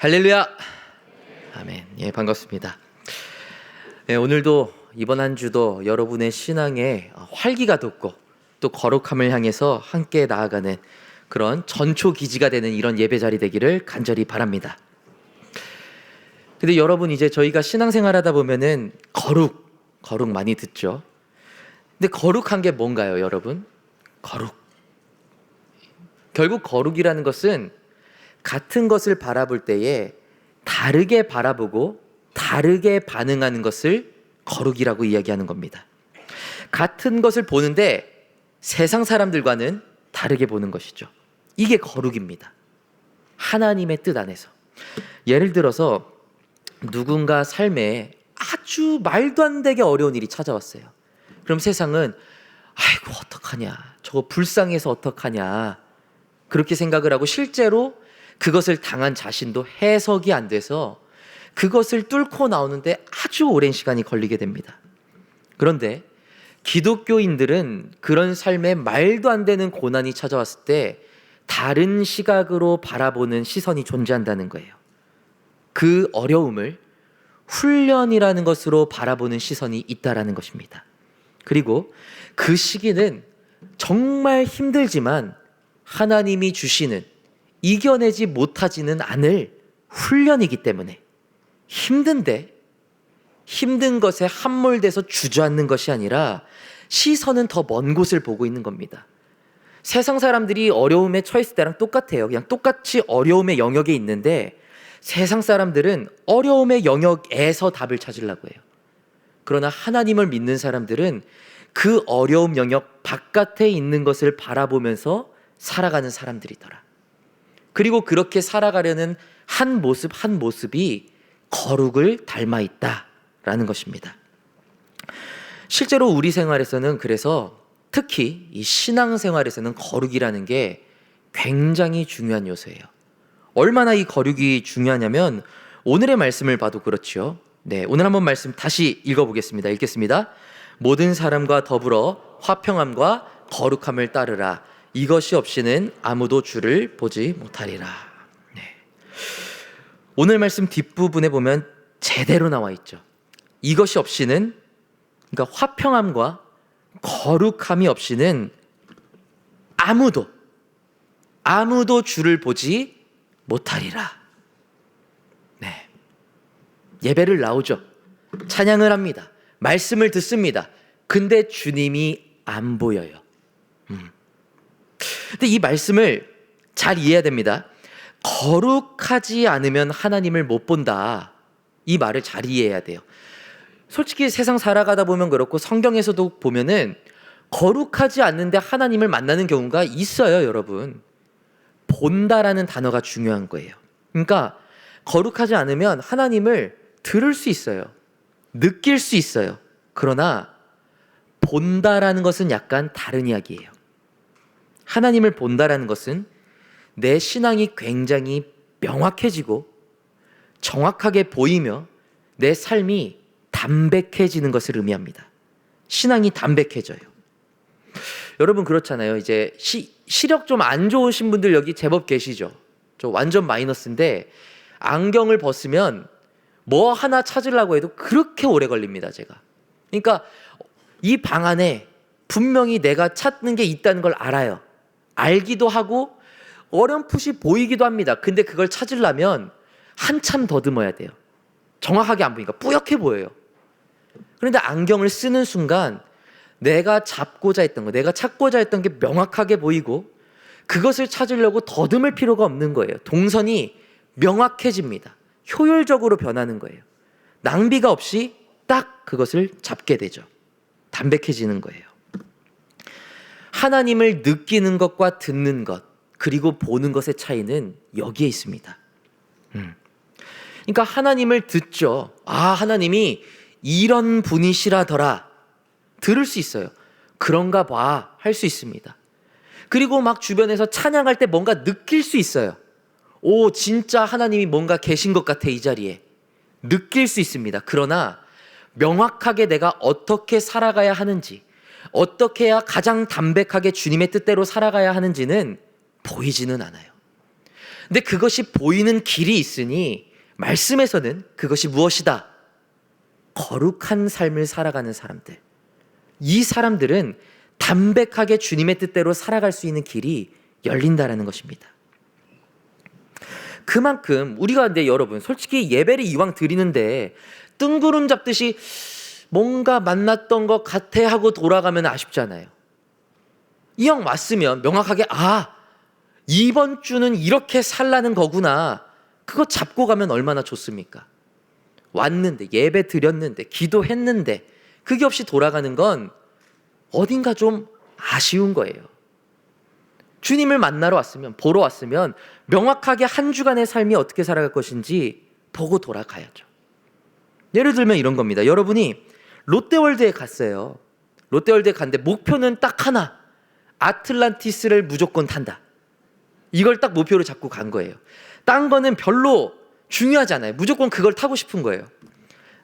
할렐루야. 아멘. 예, 반갑습니다. 예, 오늘도 이번 한 주도 여러분의 신앙에 활기가 돋고 또 거룩함을 향해서 함께 나아가는 그런 전초 기지가 되는 이런 예배 자리 되기를 간절히 바랍니다. 근데 여러분, 이제 저희가 신앙생활 하다 보면은 거룩 많이 듣죠. 근데 거룩한 게 뭔가요, 여러분? 거룩. 결국 거룩이라는 것은 같은 것을 바라볼 때에 다르게 바라보고 다르게 반응하는 것을 거룩이라고 이야기하는 겁니다. 같은 것을 보는데 세상 사람들과는 다르게 보는 것이죠. 이게 거룩입니다. 하나님의 뜻 안에서. 예를 들어서 누군가 삶에 아주 말도 안 되게 어려운 일이 찾아왔어요. 그럼 세상은 아이고 어떡하냐, 저거 불쌍해서 어떡하냐, 그렇게 생각을 하고 실제로 그것을 당한 자신도 해석이 안 돼서 그것을 뚫고 나오는데 아주 오랜 시간이 걸리게 됩니다. 그런데 기독교인들은 그런 삶에 말도 안 되는 고난이 찾아왔을 때 다른 시각으로 바라보는 시선이 존재한다는 거예요. 그 어려움을 훈련이라는 것으로 바라보는 시선이 있다라는 것입니다. 그리고 그 시기는 정말 힘들지만 하나님이 주시는, 이겨내지 못하지는 않을 훈련이기 때문에 힘든데 힘든 것에 함몰돼서 주저앉는 것이 아니라 시선은 더 먼 곳을 보고 있는 겁니다. 세상 사람들이 어려움에 처했을 때랑 똑같아요. 그냥 똑같이 어려움의 영역에 있는데 세상 사람들은 어려움의 영역에서 답을 찾으려고 해요. 그러나 하나님을 믿는 사람들은 그 어려움 영역 바깥에 있는 것을 바라보면서 살아가는 사람들이더라. 그리고 그렇게 살아가려는 한 모습 한 모습이 거룩을 닮아 있다라는 것입니다. 실제로 우리 생활에서는, 그래서 특히 이 신앙생활에서는 거룩이라는 게 굉장히 중요한 요소예요. 얼마나 이 거룩이 중요하냐면 오늘의 말씀을 봐도 그렇죠. 네, 오늘 한번 말씀 다시 읽어보겠습니다. 읽겠습니다. 모든 사람과 더불어 화평함과 거룩함을 따르라. 이것이 없이는 아무도 주를 보지 못하리라. 네. 오늘 말씀 뒷부분에 보면 제대로 나와 있죠. 이것이 없이는, 그러니까 화평함과 거룩함이 없이는 아무도 주를 보지 못하리라. 네. 예배를 나오죠. 찬양을 합니다. 말씀을 듣습니다. 근데 주님이 안 보여요. 근데 이 말씀을 잘 이해해야 됩니다. 거룩하지 않으면 하나님을 못 본다, 이 말을 잘 이해해야 돼요. 솔직히 세상 살아가다 보면 그렇고 성경에서도 보면은 거룩하지 않는데 하나님을 만나는 경우가 있어요, 여러분. 본다라는 단어가 중요한 거예요. 그러니까 거룩하지 않으면 하나님을 들을 수 있어요. 느낄 수 있어요. 그러나 본다라는 것은 약간 다른 이야기예요. 하나님을 본다라는 것은 내 신앙이 굉장히 명확해지고 정확하게 보이며 내 삶이 담백해지는 것을 의미합니다. 신앙이 담백해져요. 여러분 그렇잖아요. 이제 시력 좀 안 좋으신 분들 여기 제법 계시죠? 저 완전 마이너스인데 안경을 벗으면 뭐 하나 찾으려고 해도 그렇게 오래 걸립니다, 제가. 그러니까 이 방 안에 분명히 내가 찾는 게 있다는 걸 알아요. 알기도 하고 어렴풋이 보이기도 합니다. 근데 그걸 찾으려면 한참 더듬어야 돼요. 정확하게 안 보이니까 뿌옇게 보여요. 그런데 안경을 쓰는 순간 내가 잡고자 했던 거, 내가 찾고자 했던 게 명확하게 보이고 그것을 찾으려고 더듬을 필요가 없는 거예요. 동선이 명확해집니다. 효율적으로 변하는 거예요. 낭비가 없이 딱 그것을 잡게 되죠. 담백해지는 거예요. 하나님을 느끼는 것과 듣는 것, 그리고 보는 것의 차이는 여기에 있습니다. 그러니까 하나님을 듣죠. 아, 하나님이 이런 분이시라더라. 들을 수 있어요. 그런가 봐 할 수 있습니다. 그리고 막 주변에서 찬양할 때 뭔가 느낄 수 있어요. 오, 진짜 하나님이 뭔가 계신 것 같아, 이 자리에. 느낄 수 있습니다. 그러나 명확하게 내가 어떻게 살아가야 하는지, 어떻게 해야 가장 담백하게 주님의 뜻대로 살아가야 하는지는 보이지는 않아요. 근데 그것이 보이는 길이 있으니 말씀에서는 그것이 무엇이다? 거룩한 삶을 살아가는 사람들. 이 사람들은 담백하게 주님의 뜻대로 살아갈 수 있는 길이 열린다라는 것입니다. 그만큼 우리가 근데 여러분 솔직히 예배를 이왕 드리는데 뜬구름 잡듯이 뭔가 만났던 것 같아 하고 돌아가면 아쉽잖아요. 이왕 왔으면 명확하게 이번 주는 이렇게 살라는 거구나. 그거 잡고 가면 얼마나 좋습니까? 왔는데 예배 드렸는데 기도했는데 그게 없이 돌아가는 건 어딘가 좀 아쉬운 거예요. 주님을 만나러 왔으면, 보러 왔으면 명확하게 한 주간의 삶이 어떻게 살아갈 것인지 보고 돌아가야죠. 예를 들면 이런 겁니다. 여러분이 롯데월드에 갔어요. 롯데월드에 갔는데 목표는 딱 하나. 아틀란티스를 무조건 탄다. 이걸 딱 목표로 잡고 간 거예요. 딴 거는 별로 중요하지 않아요. 무조건 그걸 타고 싶은 거예요.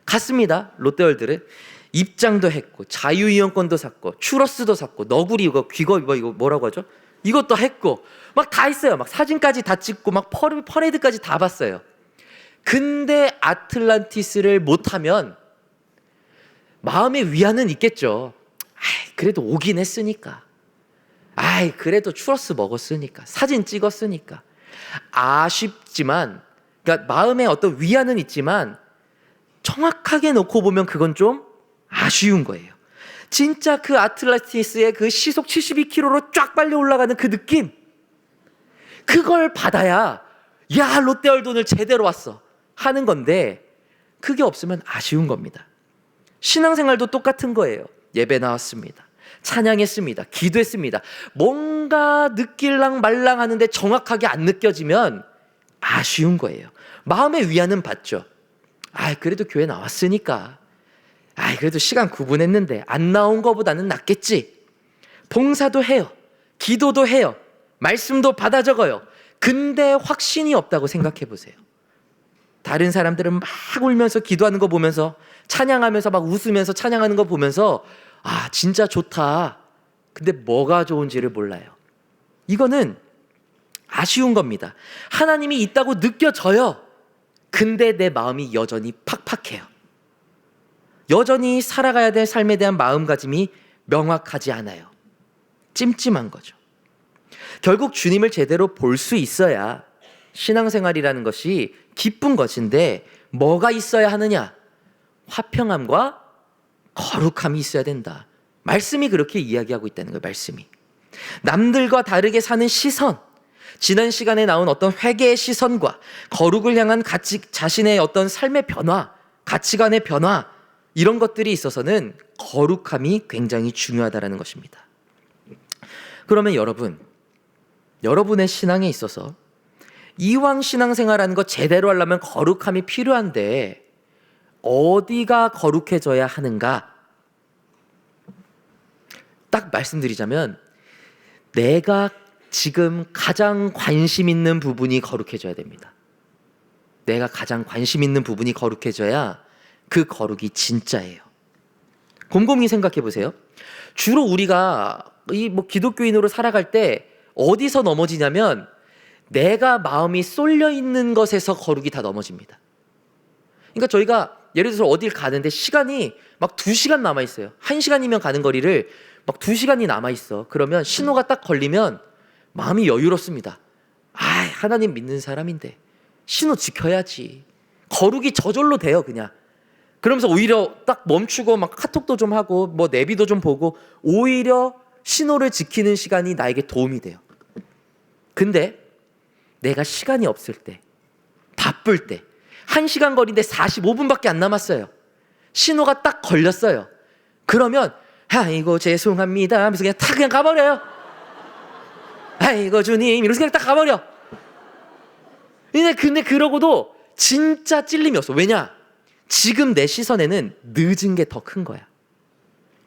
갔습니다. 롯데월드를. 입장도 했고 자유이용권도 샀고 추러스도 샀고 너구리 이거 귀거 이거 뭐라고 하죠? 이것도 했고 막 다 했어요. 막 사진까지 다 찍고 막 퍼레이드까지 다 봤어요. 근데 아틀란티스를 못하면 마음의 위안은 있겠죠. 그래도 오긴 했으니까. 그래도 추러스 먹었으니까. 사진 찍었으니까. 아쉽지만, 그러니까 마음에 어떤 위안은 있지만 정확하게 놓고 보면 그건 좀 아쉬운 거예요. 진짜 그 아틀란티스의 그 시속 72km로 쫙 빨리 올라가는 그 느낌, 그걸 받아야 야 롯데월드 오늘 제대로 왔어 하는 건데 그게 없으면 아쉬운 겁니다. 신앙생활도 똑같은 거예요. 예배 나왔습니다. 찬양했습니다. 기도했습니다. 뭔가 느낄랑 말랑 하는데 정확하게 안 느껴지면 아쉬운 거예요. 마음의 위안은 받죠. 그래도 교회 나왔으니까. 그래도 시간 구분했는데 안 나온 거보다는 낫겠지. 봉사도 해요. 기도도 해요. 말씀도 받아 적어요. 근데 확신이 없다고 생각해 보세요. 다른 사람들은 막 울면서 기도하는 거 보면서 찬양하면서 막 웃으면서 찬양하는 거 보면서 진짜 좋다. 근데 뭐가 좋은지를 몰라요. 이거는 아쉬운 겁니다. 하나님이 있다고 느껴져요. 근데 내 마음이 여전히 팍팍해요. 여전히 살아가야 될 삶에 대한 마음가짐이 명확하지 않아요. 찜찜한 거죠. 결국 주님을 제대로 볼 수 있어야 신앙생활이라는 것이 기쁜 것인데 뭐가 있어야 하느냐? 화평함과 거룩함이 있어야 된다. 말씀이 그렇게 이야기하고 있다는 거예요. 말씀이. 남들과 다르게 사는 시선, 지난 시간에 나온 어떤 회개의 시선과 거룩을 향한 자신의 어떤 삶의 변화, 가치관의 변화, 이런 것들이 있어서는 거룩함이 굉장히 중요하다는 것입니다. 그러면 여러분의 신앙에 있어서 이왕 신앙생활하는 거 제대로 하려면 거룩함이 필요한데 어디가 거룩해져야 하는가? 딱 말씀드리자면 내가 지금 가장 관심 있는 부분이 거룩해져야 됩니다. 내가 가장 관심 있는 부분이 거룩해져야 그 거룩이 진짜예요. 곰곰이 생각해 보세요. 주로 우리가 기독교인으로 살아갈 때 어디서 넘어지냐면 내가 마음이 쏠려 있는 것에서 거룩이 다 넘어집니다. 그러니까 저희가 예를 들어서 어딜 가는데 시간이 막 2시간 남아 있어요. 1시간이면 가는 거리를 막 2시간이 남아 있어. 그러면 신호가 딱 걸리면 마음이 여유롭습니다. 하나님 믿는 사람인데 신호 지켜야지. 거룩이 저절로 돼요, 그냥. 그러면서 오히려 딱 멈추고 막 카톡도 좀 하고 뭐 내비도 좀 보고 오히려 신호를 지키는 시간이 나에게 도움이 돼요. 근데 내가 시간이 없을 때, 바쁠 때 1시간 거리인데 45분밖에 안 남았어요. 신호가 딱 걸렸어요. 그러면 아이고 죄송합니다 하면서 그냥 가버려요. 아이고 주님 이러면서 그냥 딱 가버려. 근데 그러고도 진짜 찔림이 없어. 왜냐? 지금 내 시선에는 늦은 게 더 큰 거야.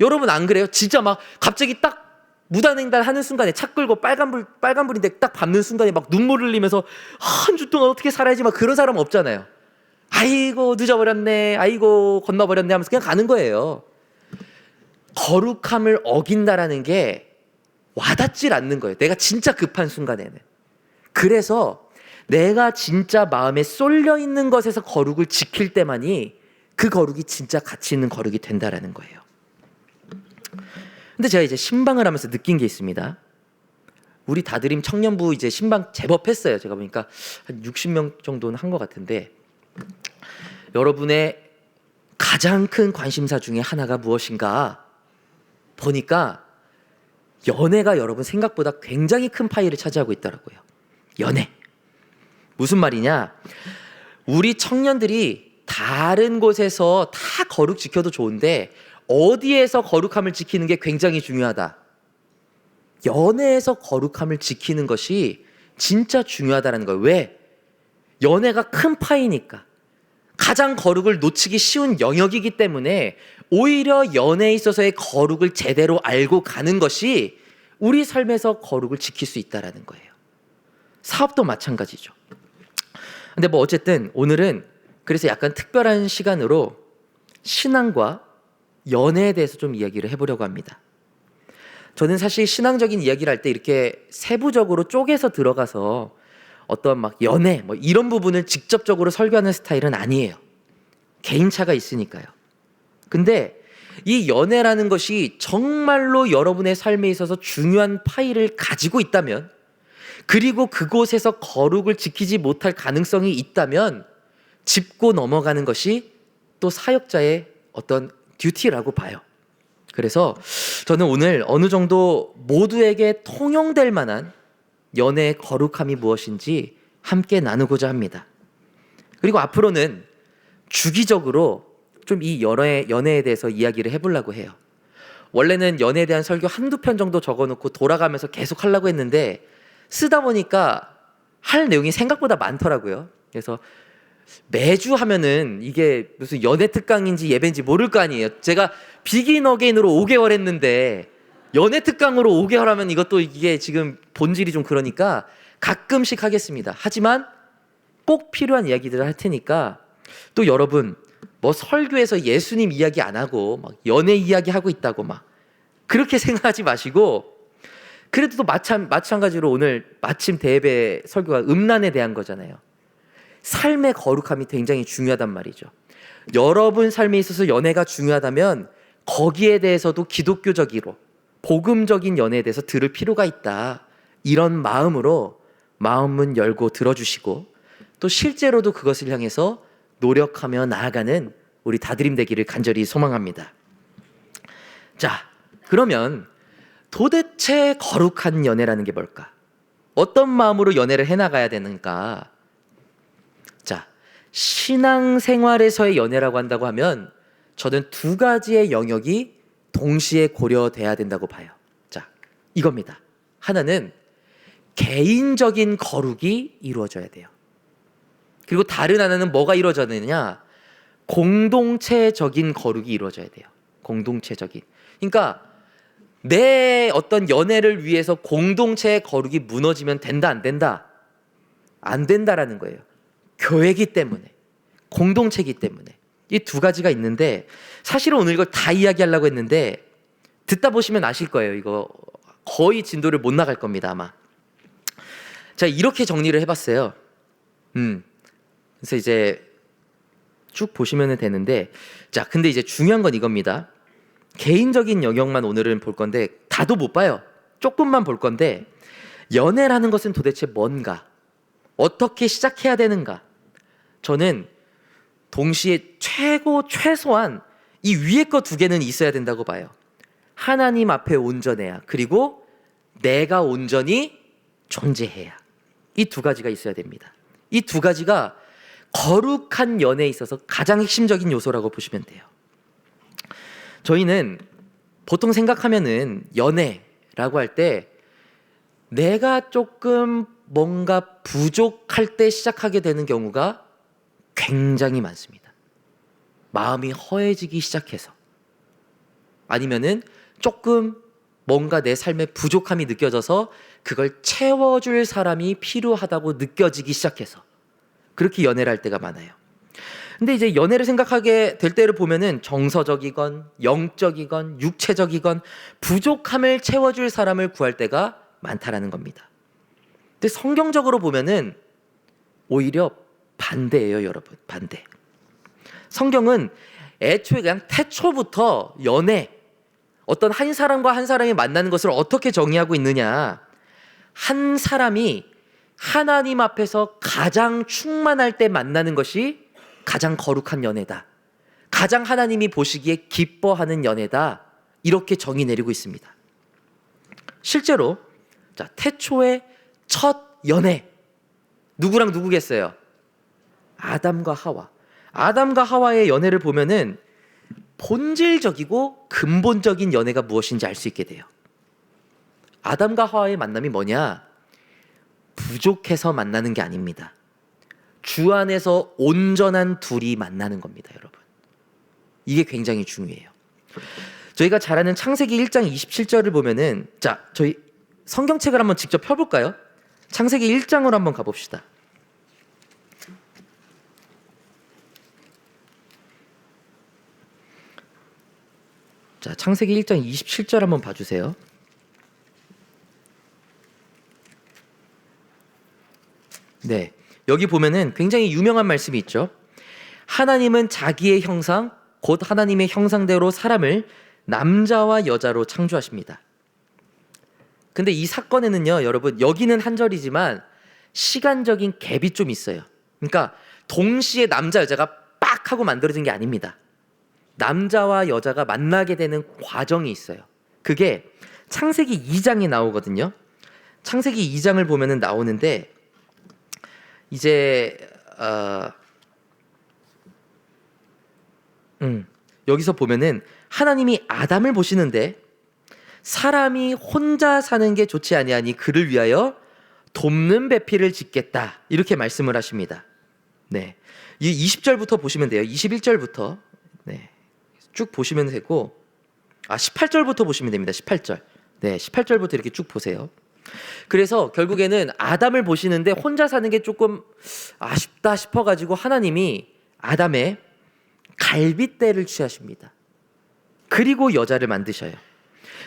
여러분 안 그래요? 진짜 막 갑자기 딱 무단횡단 하는 순간에 차 끌고 빨간불인데 딱 밟는 순간에 막 눈물 흘리면서 한 주 동안 어떻게 살아야지 막 그런 사람 없잖아요. 아이고 늦어버렸네, 아이고 건너버렸네 하면서 그냥 가는 거예요. 거룩함을 어긴다라는 게 와닿질 않는 거예요. 내가 진짜 급한 순간에는. 그래서 내가 진짜 마음에 쏠려 있는 것에서 거룩을 지킬 때만이 그 거룩이 진짜 가치 있는 거룩이 된다라는 거예요. 근데 제가 이제 신방을 하면서 느낀 게 있습니다. 우리 다드림 청년부 이제 신방 제법 했어요. 제가 보니까 한 60명 정도는 한 것 같은데, 여러분의 가장 큰 관심사 중에 하나가 무엇인가 보니까 연애가 여러분 생각보다 굉장히 큰 파일을 차지하고 있더라고요. 연애. 무슨 말이냐? 우리 청년들이 다른 곳에서 다 거룩 지켜도 좋은데 어디에서 거룩함을 지키는 게 굉장히 중요하다. 연애에서 거룩함을 지키는 것이 진짜 중요하다는 거예요. 왜? 연애가 큰 파이니까. 가장 거룩을 놓치기 쉬운 영역이기 때문에 오히려 연애에 있어서의 거룩을 제대로 알고 가는 것이 우리 삶에서 거룩을 지킬 수 있다는 거예요. 사업도 마찬가지죠. 근데 뭐 어쨌든 오늘은 그래서 약간 특별한 시간으로 신앙과 연애에 대해서 좀 이야기를 해보려고 합니다. 저는 사실 신앙적인 이야기를 할 때 이렇게 세부적으로 쪼개서 들어가서 어떤 막 연애 뭐 이런 부분을 직접적으로 설교하는 스타일은 아니에요. 개인차가 있으니까요. 근데 이 연애라는 것이 정말로 여러분의 삶에 있어서 중요한 파일을 가지고 있다면, 그리고 그곳에서 거룩을 지키지 못할 가능성이 있다면 짚고 넘어가는 것이 또 사역자의 어떤 듀티라고 봐요. 그래서 저는 오늘 어느 정도 모두에게 통용될 만한 연애의 거룩함이 무엇인지 함께 나누고자 합니다. 그리고 앞으로는 주기적으로 좀 이 연애에 대해서 이야기를 해보려고 해요. 원래는 연애에 대한 설교 한두 편 정도 적어놓고 돌아가면서 계속 하려고 했는데 쓰다 보니까 할 내용이 생각보다 많더라고요. 그래서 매주 하면은 이게 무슨 연애 특강인지 예배인지 모를 거 아니에요. 제가 비긴 어게인으로 5개월 했는데 연애 특강으로 5개월 하면 이것도 이게 지금 본질이 좀 그러니까 가끔씩 하겠습니다. 하지만 꼭 필요한 이야기들을 할 테니까 또 여러분 뭐 설교에서 예수님 이야기 안 하고 막 연애 이야기 하고 있다고 막 그렇게 생각하지 마시고, 그래도 또 마찬가지로 오늘 마침 대예배 설교가 음란에 대한 거잖아요. 삶의 거룩함이 굉장히 중요하단 말이죠. 여러분 삶에 있어서 연애가 중요하다면 거기에 대해서도 기독교적으로 복음적인 연애에 대해서 들을 필요가 있다. 이런 마음으로 마음문 열고 들어주시고 또 실제로도 그것을 향해서 노력하며 나아가는 우리 다드림 되기를 간절히 소망합니다. 자, 그러면 도대체 거룩한 연애라는 게 뭘까? 어떤 마음으로 연애를 해나가야 되는가? 자, 신앙생활에서의 연애라고 한다고 하면 저는 두 가지의 영역이 동시에 고려돼야 된다고 봐요. 자, 이겁니다. 하나는 개인적인 거룩이 이루어져야 돼요. 그리고 다른 하나는 뭐가 이루어져야 되느냐? 공동체적인 거룩이 이루어져야 돼요. 공동체적인. 그러니까 내 어떤 연애를 위해서 공동체의 거룩이 무너지면 된다, 안 된다? 안 된다라는 거예요. 교회이기 때문에, 공동체이기 때문에. 이 두 가지가 있는데 사실은 오늘 이걸 다 이야기하려고 했는데 듣다 보시면 아실 거예요. 이거 거의 진도를 못 나갈 겁니다, 아마. 자, 이렇게 정리를 해봤어요. 그래서 이제 쭉 보시면 되는데, 자, 근데 이제 중요한 건 이겁니다. 개인적인 영역만 오늘은 볼 건데 다도 못 봐요. 조금만 볼 건데, 연애라는 것은 도대체 뭔가? 어떻게 시작해야 되는가? 저는 동시에 최소한 이 위에 거 두 개는 있어야 된다고 봐요. 하나님 앞에 온전해야, 그리고 내가 온전히 존재해야. 이 두 가지가 있어야 됩니다. 이 두 가지가 거룩한 연애에 있어서 가장 핵심적인 요소라고 보시면 돼요. 저희는 보통 생각하면은 연애라고 할 때 내가 조금 뭔가 부족할 때 시작하게 되는 경우가 굉장히 많습니다. 마음이 허해지기 시작해서, 아니면은 조금 뭔가 내 삶에 부족함이 느껴져서 그걸 채워줄 사람이 필요하다고 느껴지기 시작해서 그렇게 연애를 할 때가 많아요. 근데 이제 연애를 생각하게 될 때를 보면은 정서적이건 영적이건 육체적이건 부족함을 채워줄 사람을 구할 때가 많다라는 겁니다. 근데 성경적으로 보면은 오히려 반대예요, 여러분. 반대. 성경은 애초에 그냥 태초부터 연애, 어떤 한 사람과 한 사람이 만나는 것을 어떻게 정의하고 있느냐. 한 사람이 하나님 앞에서 가장 충만할 때 만나는 것이 가장 거룩한 연애다. 가장 하나님이 보시기에 기뻐하는 연애다. 이렇게 정의 내리고 있습니다. 실제로 자, 태초의 첫 연애 누구랑 누구겠어요? 아담과 하와. 아담과 하와의 연애를 보면은 본질적이고 근본적인 연애가 무엇인지 알 수 있게 돼요. 아담과 하와의 만남이 뭐냐? 부족해서 만나는 게 아닙니다. 주 안에서 온전한 둘이 만나는 겁니다, 여러분. 이게 굉장히 중요해요. 저희가 잘 아는 창세기 1장 27절을 보면은, 자, 저희 성경책을 한번 직접 펴볼까요? 창세기 1장으로 한번 가봅시다. 자, 창세기 1장 27절 한번 봐주세요. 네, 여기 보면은 굉장히 유명한 말씀이 있죠. 하나님은 자기의 형상, 곧 하나님의 형상대로 사람을 남자와 여자로 창조하십니다. 근데 이 사건에는요, 여러분, 여기는 한 절이지만 시간적인 갭이 좀 있어요. 그러니까 동시에 남자 여자가 빡 하고 만들어진 게 아닙니다. 남자와 여자가 만나게 되는 과정이 있어요. 그게 창세기 2장에 나오거든요. 창세기 2장을 보면은 나오는데, 이제 여기서 보면은 하나님이 아담을 보시는데, 사람이 혼자 사는 게 좋지 아니하니 그를 위하여 돕는 배필을 짓겠다, 이렇게 말씀을 하십니다. 네, 이 20절부터 보시면 돼요. 21절부터 네, 쭉 보시면 되고, 18절부터 보시면 됩니다. 18절. 네, 18절부터 이렇게 쭉 보세요. 그래서 결국에는 아담을 보시는데 혼자 사는 게 조금 아쉽다 싶어가지고 하나님이 아담의 갈빗대를 취하십니다. 그리고 여자를 만드셔요.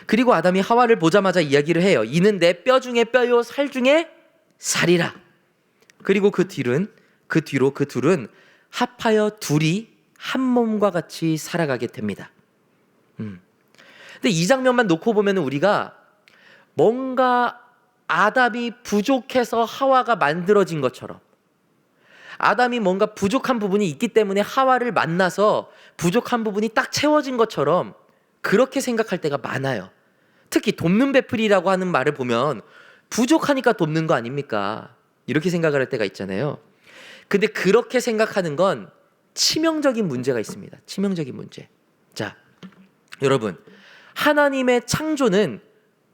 그리고 아담이 하와를 보자마자 이야기를 해요. 이는 내 뼈 중에 뼈요 살 중에 살이라. 그리고 그 뒤로 그 둘은 합하여 둘이 한 몸과 같이 살아가게 됩니다. 근데 이 장면만 놓고 보면 우리가 뭔가 아담이 부족해서 하와가 만들어진 것처럼, 아담이 뭔가 부족한 부분이 있기 때문에 하와를 만나서 부족한 부분이 딱 채워진 것처럼 그렇게 생각할 때가 많아요. 특히 돕는 베풀이라고 하는 말을 보면 부족하니까 돕는 거 아닙니까? 이렇게 생각을 할 때가 있잖아요. 근데 그렇게 생각하는 건 치명적인 문제가 있습니다. 치명적인 문제. 자, 여러분, 하나님의 창조는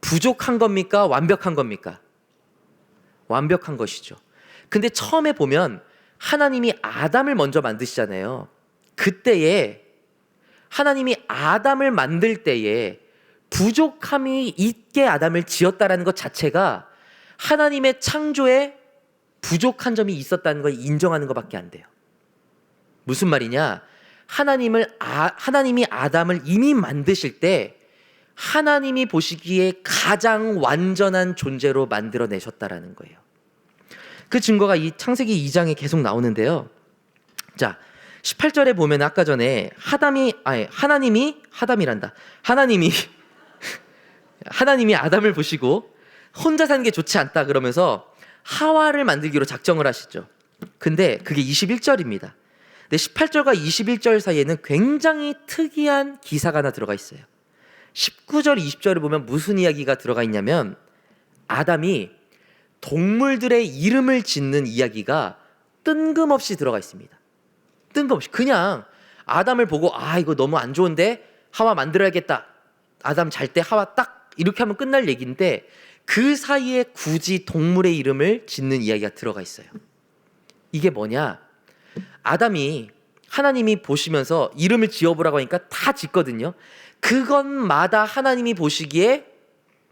부족한 겁니까? 완벽한 겁니까? 완벽한 것이죠. 근데 처음에 보면 하나님이 아담을 먼저 만드시잖아요. 그때에 하나님이 아담을 만들 때에 부족함이 있게 아담을 지었다라는 것 자체가 하나님의 창조에 부족한 점이 있었다는 걸 인정하는 것밖에 안 돼요. 무슨 말이냐? 하나님이 아담을 이미 만드실 때 하나님이 보시기에 가장 완전한 존재로 만들어내셨다라는 거예요. 그 증거가 이 창세기 2장에 계속 나오는데요. 자, 18절에 보면 아까 전에 하나님이 아담을 보시고 혼자 사는 게 좋지 않다 그러면서 하와를 만들기로 작정을 하시죠. 근데 그게 21절입니다. 근데 18절과 21절 사이에는 굉장히 특이한 기사가 하나 들어가 있어요. 19절, 20절을 보면 무슨 이야기가 들어가 있냐면, 아담이 동물들의 이름을 짓는 이야기가 뜬금없이 들어가 있습니다. 뜬금없이 그냥 아담을 보고 이거 너무 안 좋은데 하와 만들어야겠다, 아담 잘 때 하와 딱 이렇게 하면 끝날 얘기인데 그 사이에 굳이 동물의 이름을 짓는 이야기가 들어가 있어요. 이게 뭐냐? 아담이 하나님이 보시면서 이름을 지어보라고 하니까 다 짓거든요. 그것마다 하나님이 보시기에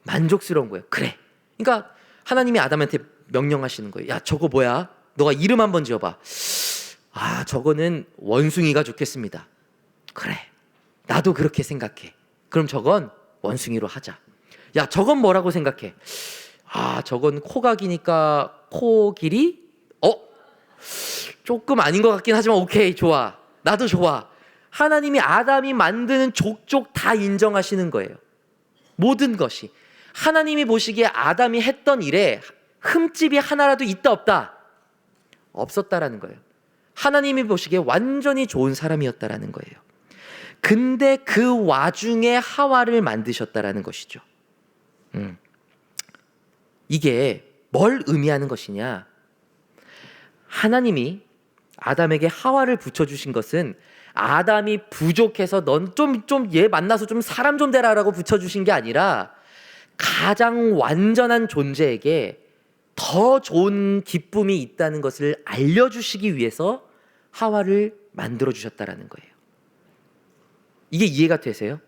만족스러운 거예요. 그래. 그러니까 하나님이 아담한테 명령하시는 거예요. 야, 저거 뭐야? 너가 이름 한번 지어봐. 저거는 원숭이가 좋겠습니다. 그래, 나도 그렇게 생각해. 그럼 저건 원숭이로 하자. 야, 저건 뭐라고 생각해? 저건 코가 기니까 코 길이? 조금 아닌 것 같긴 하지만 오케이, 좋아. 나도 좋아. 하나님이 아담이 만드는 족족 다 인정하시는 거예요. 모든 것이. 하나님이 보시기에 아담이 했던 일에 흠집이 하나라도 있다 없다? 없었다라는 거예요. 하나님이 보시기에 완전히 좋은 사람이었다라는 거예요. 근데 그 와중에 하와를 만드셨다라는 것이죠. 이게 뭘 의미하는 것이냐? 하나님이 아담에게 하와를 붙여주신 것은 아담이 부족해서 넌 좀 얘 만나서 좀 사람 좀 되라라고 붙여주신 게 아니라 가장 완전한 존재에게 더 좋은 기쁨이 있다는 것을 알려주시기 위해서 하와를 만들어 주셨다라는 거예요. 이게 이해가 되세요?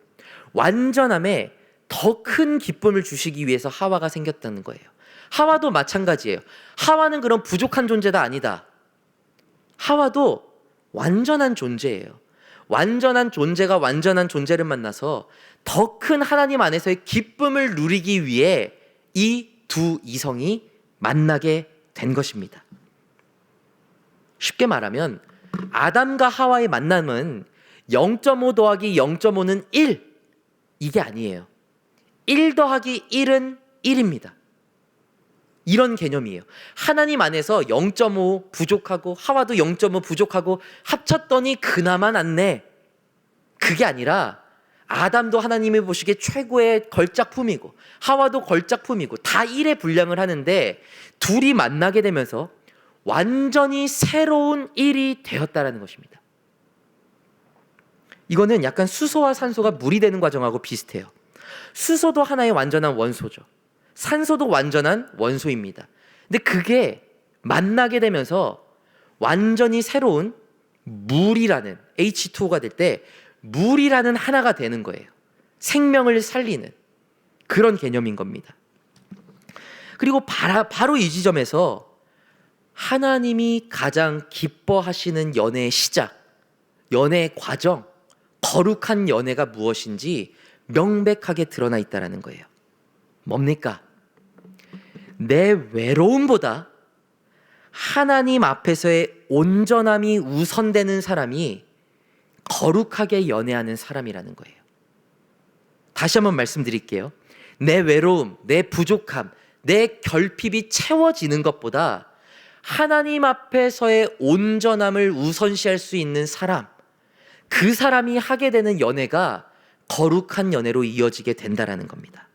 완전함에 더 큰 기쁨을 주시기 위해서 하와가 생겼다는 거예요. 하와도 마찬가지예요. 하와는 그런 부족한 존재가 아니다. 하와도 완전한 존재예요. 완전한 존재가 완전한 존재를 만나서 더 큰 하나님 안에서의 기쁨을 누리기 위해 이 두 이성이 만나게 된 것입니다. 쉽게 말하면 아담과 하와의 만남은 0.5 더하기 0.5는 1 이게 아니에요. 1 더하기 1은 1입니다. 이런 개념이에요. 하나님 안에서 0.5 부족하고 하와도 0.5 부족하고 합쳤더니 그나마 낫네. 그게 아니라 아담도 하나님이 보시기에 최고의 걸작품이고 하와도 걸작품이고 다 1의 분량을 하는데 둘이 만나게 되면서 완전히 새로운 1이 되었다라는 것입니다. 이거는 약간 수소와 산소가 물이 되는 과정하고 비슷해요. 수소도 하나의 완전한 원소죠. 산소도 완전한 원소입니다. 근데 그게 만나게 되면서 완전히 새로운 물이라는 H2O가 될 때 물이라는 하나가 되는 거예요. 생명을 살리는 그런 개념인 겁니다. 그리고 바로 이 지점에서 하나님이 가장 기뻐하시는 연애의 시작, 연애의 과정, 거룩한 연애가 무엇인지 명백하게 드러나 있다는 거예요. 뭡니까? 내 외로움보다 하나님 앞에서의 온전함이 우선되는 사람이 거룩하게 연애하는 사람이라는 거예요. 다시 한번 말씀드릴게요. 내 외로움, 내 부족함, 내 결핍이 채워지는 것보다 하나님 앞에서의 온전함을 우선시할 수 있는 사람, 그 사람이 하게 되는 연애가 거룩한 연애로 이어지게 된다라는 겁니다.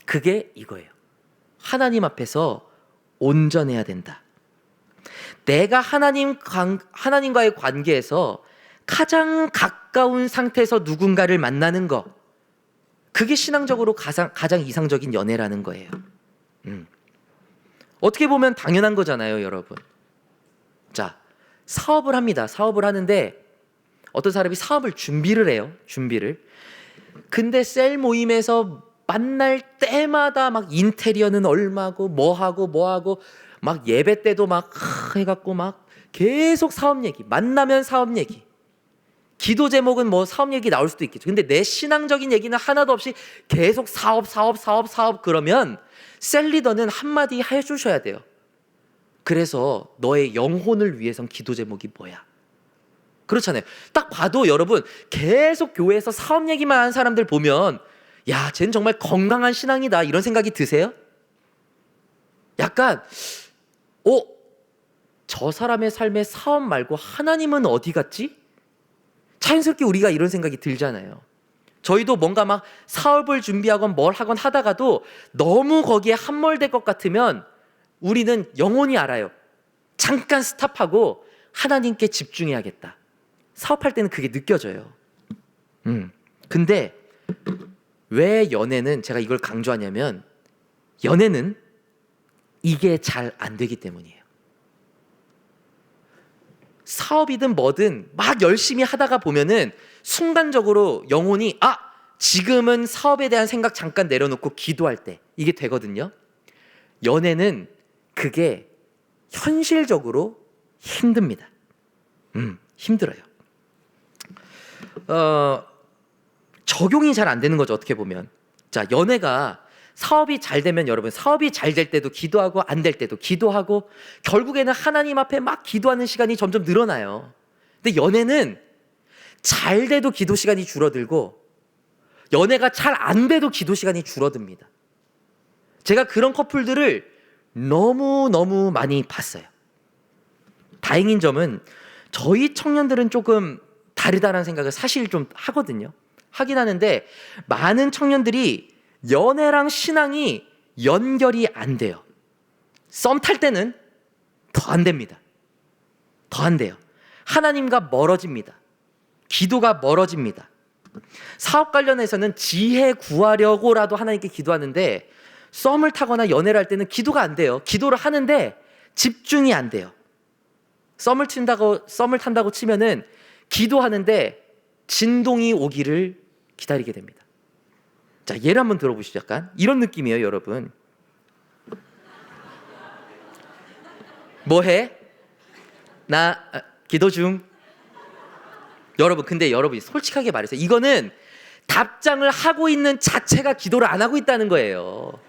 그게 이거예요. 하나님 앞에서 온전해야 된다. 내가 하나님과의 관계에서 가장 가까운 상태에서 누군가를 만나는 것, 그게 신앙적으로 가장 이상적인 연애라는 거예요. 어떻게 보면 당연한 거잖아요, 여러분. 자, 사업을 합니다. 사업을 하는데 어떤 사람이 사업을 준비를 해요. 근데 셀 모임에서 만날 때마다 막 인테리어는 얼마고 뭐하고 막 예배 때도 막 해갖고 막 계속 사업 얘기, 만나면 사업 얘기, 기도 제목은 뭐 사업 얘기 나올 수도 있겠죠. 근데 내 신앙적인 얘기는 하나도 없이 계속 사업 그러면 셀 리더는 한마디 해주셔야 돼요. 그래서 너의 영혼을 위해선 기도 제목이 뭐야? 그렇잖아요. 딱 봐도 여러분 계속 교회에서 사업 얘기만 하는 사람들 보면 야, 쟤는 정말 건강한 신앙이다 이런 생각이 드세요? 약간 저 사람의 삶에 사업 말고 하나님은 어디 갔지? 자연스럽게 우리가 이런 생각이 들잖아요. 저희도 뭔가 막 사업을 준비하건 뭘 하건 하다가도 너무 거기에 함몰될 것 같으면 우리는 영원히 알아요. 잠깐 스탑하고 하나님께 집중해야겠다. 사업할 때는 그게 느껴져요. 근데 왜 연애는 제가 이걸 강조하냐면 연애는 이게 잘 안 되기 때문이에요. 사업이든 뭐든 막 열심히 하다가 보면은 순간적으로 영혼이 지금은 사업에 대한 생각 잠깐 내려놓고 기도할 때 이게 되거든요. 연애는 그게 현실적으로 힘듭니다. 힘들어요. 적용이 잘 안 되는 거죠, 어떻게 보면. 자, 연애가 사업이 잘 되면 여러분, 사업이 잘 될 때도 기도하고 안 될 때도 기도하고 결국에는 하나님 앞에 막 기도하는 시간이 점점 늘어나요. 근데 연애는 잘 돼도 기도 시간이 줄어들고 연애가 잘 안 돼도 기도 시간이 줄어듭니다. 제가 그런 커플들을 너무너무 많이 봤어요. 다행인 점은 저희 청년들은 조금 다르다는 생각을 사실 좀 하거든요. 하긴 하는데 많은 청년들이 연애랑 신앙이 연결이 안 돼요. 썸 탈 때는 더 안 됩니다. 더 안 돼요. 하나님과 멀어집니다. 기도가 멀어집니다. 사업 관련해서는 지혜 구하려고라도 하나님께 기도하는데 썸을 타거나 연애를 할 때는 기도가 안 돼요. 기도를 하는데 집중이 안 돼요. 썸을 탄다고 치면은 기도하는데 진동이 오기를 기다리게 됩니다. 자, 예를 한번 들어보시죠. 약간 이런 느낌이에요, 여러분. 뭐해? 나 기도 중. 여러분, 근데 여러분이 솔직하게 말해서 이거는 답장을 하고 있는 자체가 기도를 안 하고 있다는 거예요.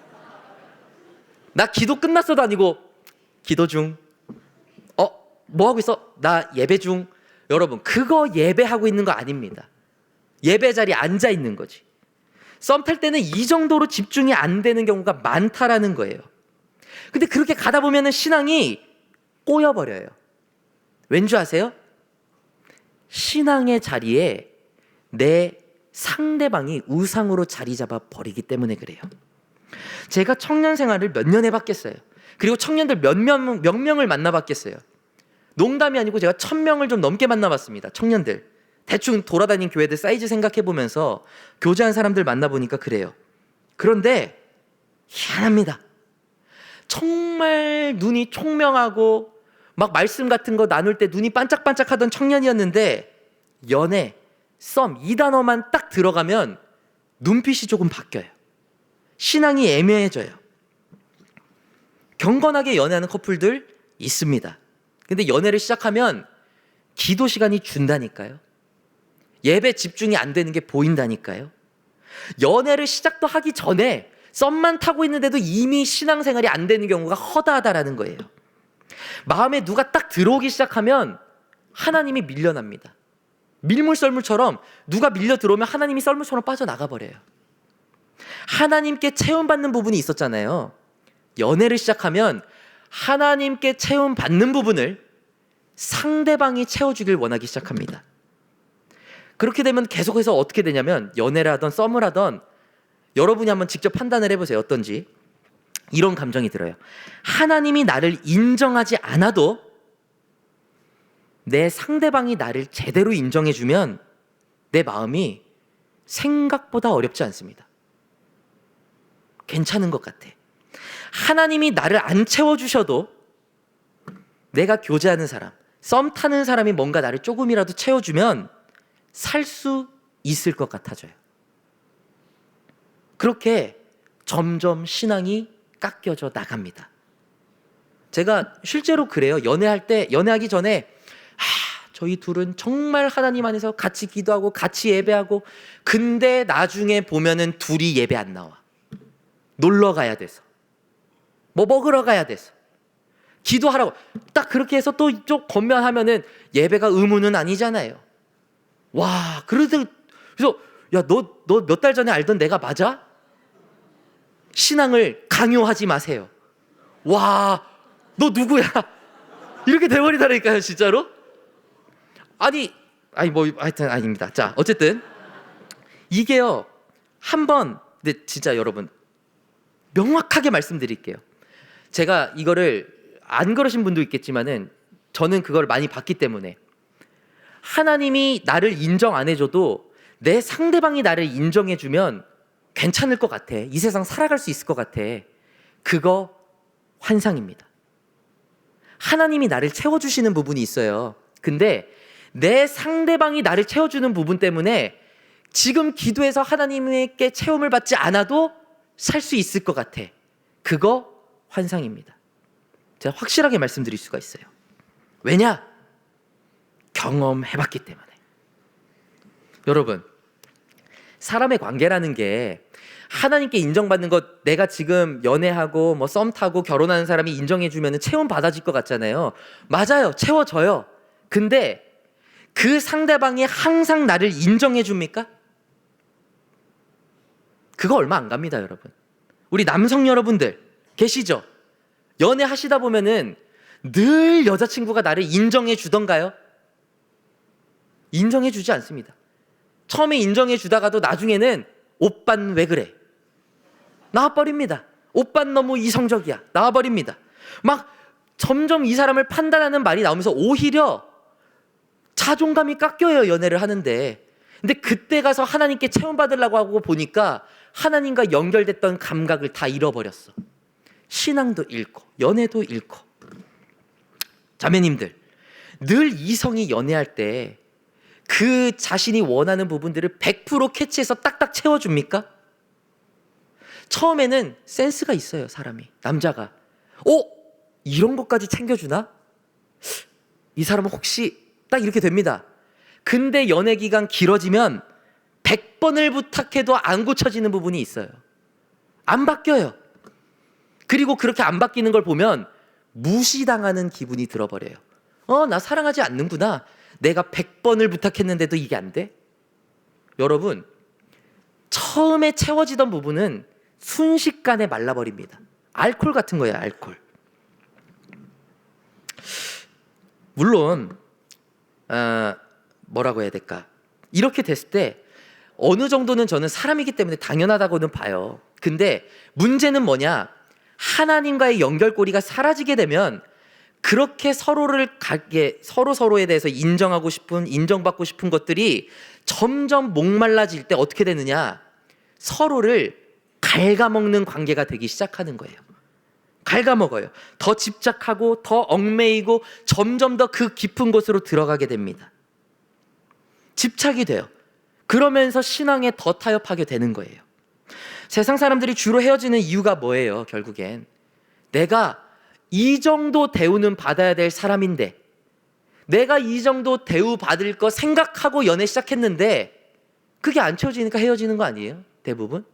나 기도 끝났어도 아니고 기도 중. 뭐 하고 있어? 나 예배 중. 여러분, 그거 예배하고 있는 거 아닙니다. 예배 자리에 앉아 있는 거지. 썸 탈 때는 이 정도로 집중이 안 되는 경우가 많다라는 거예요. 근데 그렇게 가다 보면은 신앙이 꼬여버려요. 왠지 아세요? 신앙의 자리에 내 상대방이 우상으로 자리 잡아 버리기 때문에 그래요. 제가 청년 생활을 몇 년 해봤겠어요. 그리고 청년들 몇 명을 만나봤겠어요. 농담이 아니고 제가 1000명을 좀 넘게 만나봤습니다. 청년들. 대충 돌아다닌 교회들 사이즈 생각해보면서 교제한 사람들 만나보니까 그래요. 그런데 희한합니다. 정말 눈이 총명하고 막 말씀 같은 거 나눌 때 눈이 반짝반짝하던 청년이었는데 연애, 썸 이 단어만 딱 들어가면 눈빛이 조금 바뀌어요. 신앙이 애매해져요. 경건하게 연애하는 커플들 있습니다. 근데 연애를 시작하면 기도 시간이 준다니까요. 예배 집중이 안 되는 게 보인다니까요. 연애를 시작도 하기 전에 썸만 타고 있는데도 이미 신앙생활이 안 되는 경우가 허다하다라는 거예요. 마음에 누가 딱 들어오기 시작하면 하나님이 밀려납니다. 밀물썰물처럼 누가 밀려 들어오면 하나님이 썰물처럼 빠져나가 버려요. 하나님께 체험받는 부분이 있었잖아요. 연애를 시작하면 하나님께 체험받는 부분을 상대방이 채워주길 원하기 시작합니다. 그렇게 되면 계속해서 어떻게 되냐면 연애를 하던 썸을 하던 여러분이 한번 직접 판단을 해보세요. 어떤지. 이런 감정이 들어요. 하나님이 나를 인정하지 않아도 내 상대방이 나를 제대로 인정해주면 내 마음이 생각보다 어렵지 않습니다. 괜찮은 것 같아. 하나님이 나를 안 채워주셔도 내가 교제하는 사람, 썸 타는 사람이 뭔가 나를 조금이라도 채워주면 살 수 있을 것 같아져요. 그렇게 점점 신앙이 깎여져 나갑니다. 제가 실제로 그래요. 연애하기 전에 저희 둘은 정말 하나님 안에서 같이 기도하고 같이 예배하고, 근데 나중에 보면은 둘이 예배 안 나와. 놀러 가야 돼서, 뭐 먹으러 가야 돼서, 기도하라고 딱 그렇게 해서 또 이쪽 건면하면은 예배가 의무는 아니잖아요. 와, 그래서 야, 너 몇 달 전에 알던 내가 맞아? 신앙을 강요하지 마세요. 와, 너 누구야? 이렇게 돼버리다니까요, 진짜로. 아니 뭐 하여튼 아닙니다. 자, 어쨌든 이게요, 근데 진짜 여러분 명확하게 말씀드릴게요. 제가 이거를 안 그러신 분도 있겠지만은 저는 그걸 많이 봤기 때문에, 하나님이 나를 인정 안 해줘도 내 상대방이 나를 인정해주면 괜찮을 것 같아. 이 세상 살아갈 수 있을 것 같아. 그거 환상입니다. 하나님이 나를 채워주시는 부분이 있어요. 근데 내 상대방이 나를 채워주는 부분 때문에 지금 기도해서 하나님께 체험을 받지 않아도 살 수 있을 것 같아. 그거 환상입니다. 제가 확실하게 말씀드릴 수가 있어요. 왜냐? 경험해봤기 때문에. 여러분, 사람의 관계라는 게 하나님께 인정받는 것, 내가 지금 연애하고 뭐 썸 타고 결혼하는 사람이 인정해주면 채움 받아질 것 같잖아요. 맞아요. 채워져요. 근데 그 상대방이 항상 나를 인정해줍니까? 그거 얼마 안 갑니다, 여러분. 우리 남성 여러분들 계시죠? 연애하시다 보면은 늘 여자친구가 나를 인정해 주던가요? 인정해 주지 않습니다. 처음에 인정해 주다가도 나중에는 오빤 왜 그래? 나와버립니다. 오빤 너무 이성적이야. 나와버립니다. 막 점점 이 사람을 판단하는 말이 나오면서 오히려 자존감이 깎여요, 연애를 하는데. 근데 그때 가서 하나님께 체험받으려고 하고 보니까 하나님과 연결됐던 감각을 다 잃어버렸어. 신앙도 잃고 연애도 잃고. 자매님들, 늘 이성이 연애할 때 그 자신이 원하는 부분들을 100% 캐치해서 딱딱 채워줍니까? 처음에는 센스가 있어요, 사람이. 남자가 이런 것까지 챙겨주나? 이 사람은 혹시 딱 이렇게 됩니다. 근데 연애 기간 길어지면 100번을 부탁해도 안 고쳐지는 부분이 있어요. 안 바뀌어요. 그리고 그렇게 안 바뀌는 걸 보면 무시당하는 기분이 들어버려요. 나 사랑하지 않는구나. 내가 100번을 부탁했는데도 이게 안 돼? 여러분, 처음에 채워지던 부분은 순식간에 말라버립니다. 알코올 같은 거예요, 알코올. 물론 뭐라고 해야 될까? 이렇게 됐을 때 어느 정도는 저는 사람이기 때문에 당연하다고는 봐요. 근데 문제는 뭐냐? 하나님과의 연결고리가 사라지게 되면 그렇게 서로에 대해서 인정하고 싶은, 인정받고 싶은 것들이 점점 목말라질 때 어떻게 되느냐? 서로를 갉아먹는 관계가 되기 시작하는 거예요. 갉아먹어요. 더 집착하고 더 얽매이고 점점 더 그 깊은 곳으로 들어가게 됩니다. 집착이 돼요. 그러면서 신앙에 더 타협하게 되는 거예요. 세상 사람들이 주로 헤어지는 이유가 뭐예요? 결국엔 내가 이 정도 대우는 받아야 될 사람인데, 내가 이 정도 대우 받을 거 생각하고 연애 시작했는데 그게 안 채워지니까 헤어지는 거 아니에요? 대부분.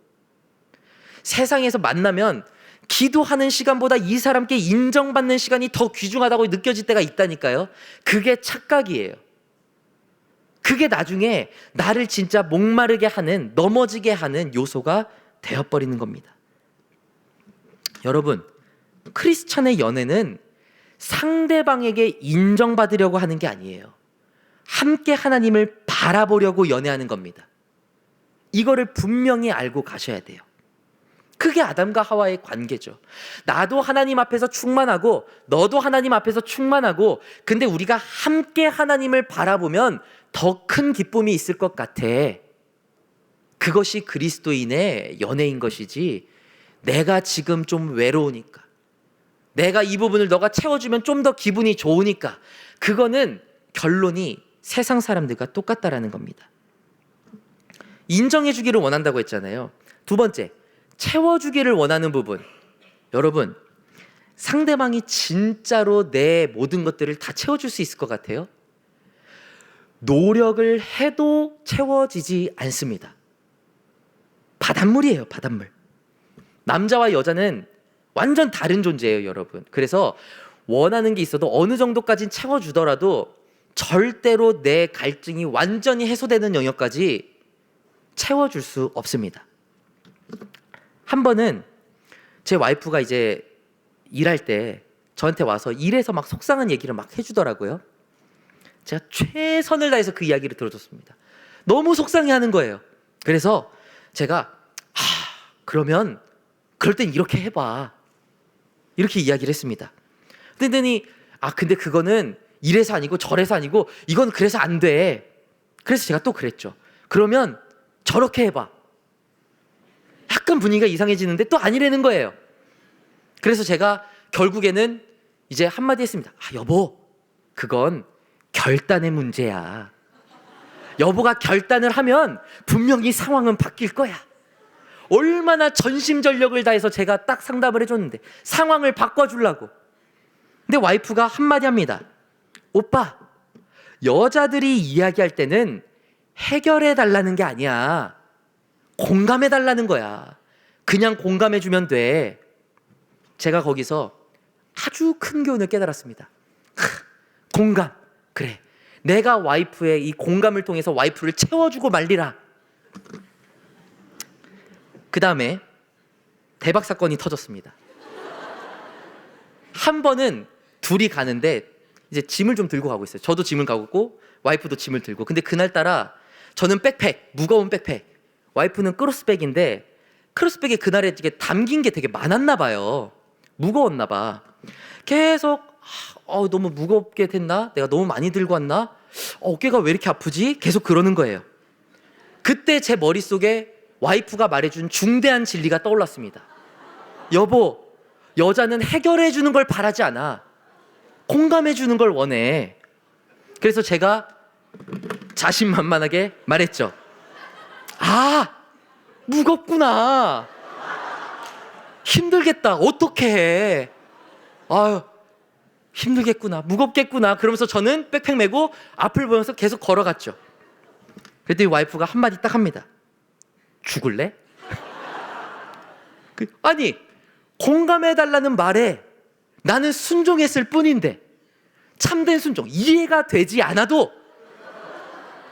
세상에서 만나면 기도하는 시간보다 이 사람께 인정받는 시간이 더 귀중하다고 느껴질 때가 있다니까요. 그게 착각이에요. 그게 나중에 나를 진짜 목마르게 하는, 넘어지게 하는 요소가 되어버리는 겁니다. 여러분, 크리스찬의 연애는 상대방에게 인정받으려고 하는 게 아니에요. 함께 하나님을 바라보려고 연애하는 겁니다. 이거를 분명히 알고 가셔야 돼요. 그게 아담과 하와의 관계죠. 나도 하나님 앞에서 충만하고 너도 하나님 앞에서 충만하고, 근데 우리가 함께 하나님을 바라보면 더 큰 기쁨이 있을 것 같아. 그것이 그리스도인의 연애인 것이지, 내가 지금 좀 외로우니까, 내가 이 부분을 너가 채워주면 좀 더 기분이 좋으니까, 그거는 결론이 세상 사람들과 똑같다라는 겁니다. 인정해주기를 원한다고 했잖아요. 두 번째, 채워주기를 원하는 부분. 여러분, 상대방이 진짜로 내 모든 것들을 다 채워줄 수 있을 것 같아요? 노력을 해도 채워지지 않습니다. 바닷물이에요, 바닷물. 남자와 여자는 완전 다른 존재예요, 여러분. 그래서 원하는 게 있어도 어느 정도까지는 채워주더라도 절대로 내 갈증이 완전히 해소되는 영역까지 채워줄 수 없습니다. 한 번은 제 와이프가 이제 일할 때 저한테 와서 일에서 막 속상한 얘기를 막 해주더라고요. 제가 최선을 다해서 그 이야기를 들어줬습니다. 너무 속상해하는 거예요. 그래서 제가 그러면 그럴 땐 이렇게 해봐, 이렇게 이야기를 했습니다. 근데 그거는 이래서 아니고 저래서 아니고 이건 그래서 안 돼. 그래서 제가 또 그랬죠. 그러면 저렇게 해봐. 약간 분위기가 이상해지는데 또 아니라는 거예요. 그래서 제가 결국에는 이제 한마디 했습니다. 여보, 그건 결단의 문제야. 여보가 결단을 하면 분명히 상황은 바뀔 거야. 얼마나 전심전력을 다해서 제가 딱 상담을 해줬는데 상황을 바꿔주려고. 근데 와이프가 한마디 합니다. 오빠, 여자들이 이야기할 때는 해결해 달라는 게 아니야. 공감해달라는 거야. 그냥 공감해주면 돼. 제가 거기서 아주 큰 교훈을 깨달았습니다. 공감. 그래. 내가 와이프의 이 공감을 통해서 와이프를 채워주고 말리라. 그 다음에 대박 사건이 터졌습니다. 한 번은 둘이 가는데 이제 짐을 좀 들고 가고 있어요. 저도 짐을 가고 와이프도 짐을 들고. 근데 그날따라 저는 백팩, 무거운 백팩, 와이프는 크로스백인데 크로스백에 그날에 이게 담긴 게 되게 많았나 봐요. 무거웠나 봐. 계속 너무 무겁게 됐나? 내가 너무 많이 들고 왔나? 어깨가 왜 이렇게 아프지? 계속 그러는 거예요. 그때 제 머릿속에 와이프가 말해준 중대한 진리가 떠올랐습니다. 여보, 여자는 해결해 주는 걸 바라지 않아. 공감해 주는 걸 원해. 그래서 제가 자신만만하게 말했죠. 무겁구나. 힘들겠다. 어떻게 해? 힘들겠구나. 무겁겠구나. 그러면서 저는 백팩 메고 앞을 보면서 계속 걸어갔죠. 그랬더니 와이프가 한마디 딱 합니다. 죽을래? 아니, 공감해달라는 말에 나는 순종했을 뿐인데, 참된 순종, 이해가 되지 않아도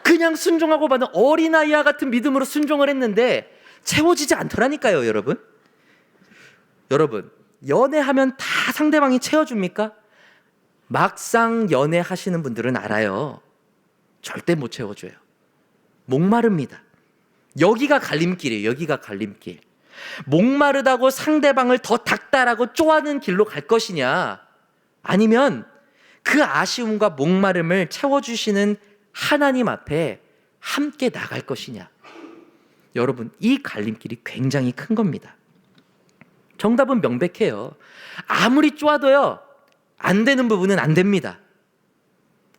그냥 순종하고 받은 어린아이와 같은 믿음으로 순종을 했는데 채워지지 않더라니까요. 여러분, 연애하면 다 상대방이 채워줍니까? 막상 연애하시는 분들은 알아요. 절대 못 채워줘요. 목마릅니다. 여기가 갈림길이에요. 여기가 갈림길. 목마르다고 상대방을 더 닥달하고 쪼아는 길로 갈 것이냐, 아니면 그 아쉬움과 목마름을 채워주시는 하나님 앞에 함께 나갈 것이냐. 여러분, 이 갈림길이 굉장히 큰 겁니다. 정답은 명백해요. 아무리 쪼아도요, 안 되는 부분은 안 됩니다.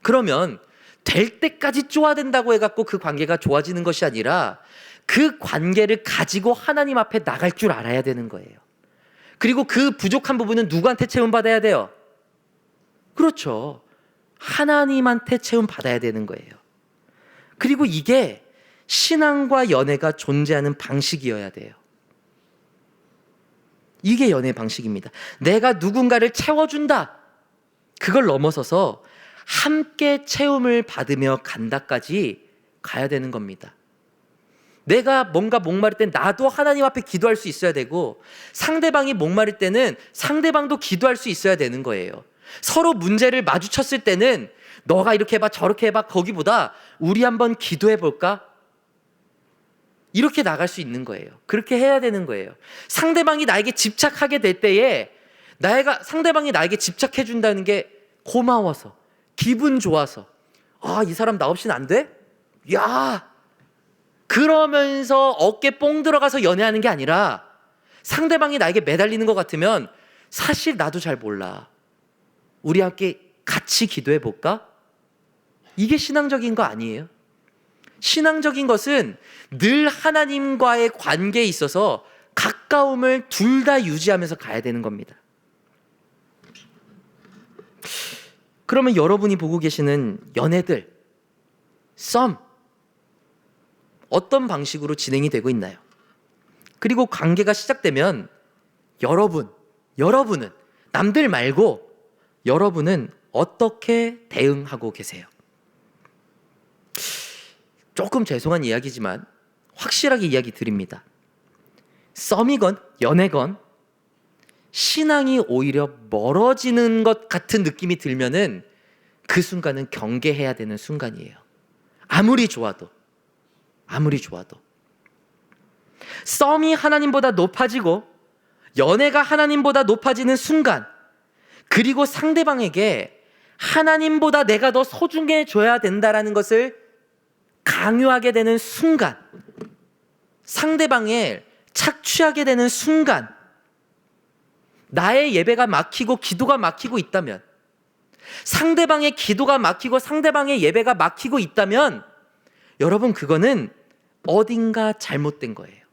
그러면 될 때까지 쪼아댄다고 해갖고 그 관계가 좋아지는 것이 아니라 그 관계를 가지고 하나님 앞에 나갈 줄 알아야 되는 거예요. 그리고 그 부족한 부분은 누구한테 채움받아야 돼요? 그렇죠. 하나님한테 채움받아야 되는 거예요. 그리고 이게 신앙과 연애가 존재하는 방식이어야 돼요. 이게 연애 방식입니다. 내가 누군가를 채워준다. 그걸 넘어서서 함께 채움을 받으며 간다까지 가야 되는 겁니다. 내가 뭔가 목마를 땐 나도 하나님 앞에 기도할 수 있어야 되고, 상대방이 목마를 때는 상대방도 기도할 수 있어야 되는 거예요. 서로 문제를 마주쳤을 때는 너가 이렇게 해봐 저렇게 해봐 거기보다 우리 한번 기도해 볼까? 이렇게 나갈 수 있는 거예요. 그렇게 해야 되는 거예요. 상대방이 나에게 집착하게 될 때에 상대방이 나에게 집착해 준다는 게 고마워서, 기분 좋아서, 이 사람 나 없이는 안 돼? 야, 그러면서 어깨 뽕 들어가서 연애하는 게 아니라 상대방이 나에게 매달리는 것 같으면 사실 나도 잘 몰라. 우리 함께 같이 기도해 볼까? 이게 신앙적인 거 아니에요? 신앙적인 것은 늘 하나님과의 관계에 있어서 가까움을 둘 다 유지하면서 가야 되는 겁니다. 그러면 여러분이 보고 계시는 연애들, 썸, 어떤 방식으로 진행이 되고 있나요? 그리고 관계가 시작되면 여러분은 남들 말고 여러분은 어떻게 대응하고 계세요? 조금 죄송한 이야기지만 확실하게 이야기 드립니다. 썸이건 연애건 신앙이 오히려 멀어지는 것 같은 느낌이 들면은 그 순간은 경계해야 되는 순간이에요. 아무리 좋아도 썸이 하나님보다 높아지고 연애가 하나님보다 높아지는 순간, 그리고 상대방에게 하나님보다 내가 더 소중해져야 된다라는 것을 강요하게 되는 순간, 상대방에 착취하게 되는 순간, 나의 예배가 막히고 기도가 막히고 있다면, 상대방의 기도가 막히고 상대방의 예배가 막히고 있다면 여러분, 그거는 어딘가 잘못된 거예요.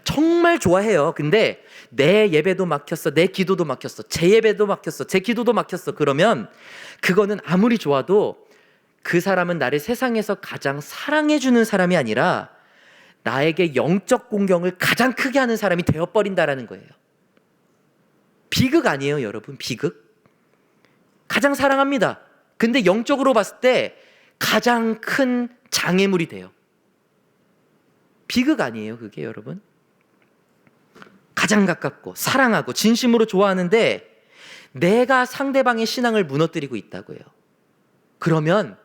정말 좋아해요. 근데 내 예배도 막혔어, 내 기도도 막혔어, 제 예배도 막혔어, 제 기도도 막혔어. 그러면 그거는 아무리 좋아도 그 사람은 나를 세상에서 가장 사랑해주는 사람이 아니라 나에게 영적 공경을 가장 크게 하는 사람이 되어버린다라는 거예요. 비극 아니에요, 여러분? 비극? 가장 사랑합니다. 근데 영적으로 봤을 때 가장 큰 장애물이 돼요. 비극 아니에요, 그게 여러분? 가장 가깝고 사랑하고 진심으로 좋아하는데 내가 상대방의 신앙을 무너뜨리고 있다고요. 그러면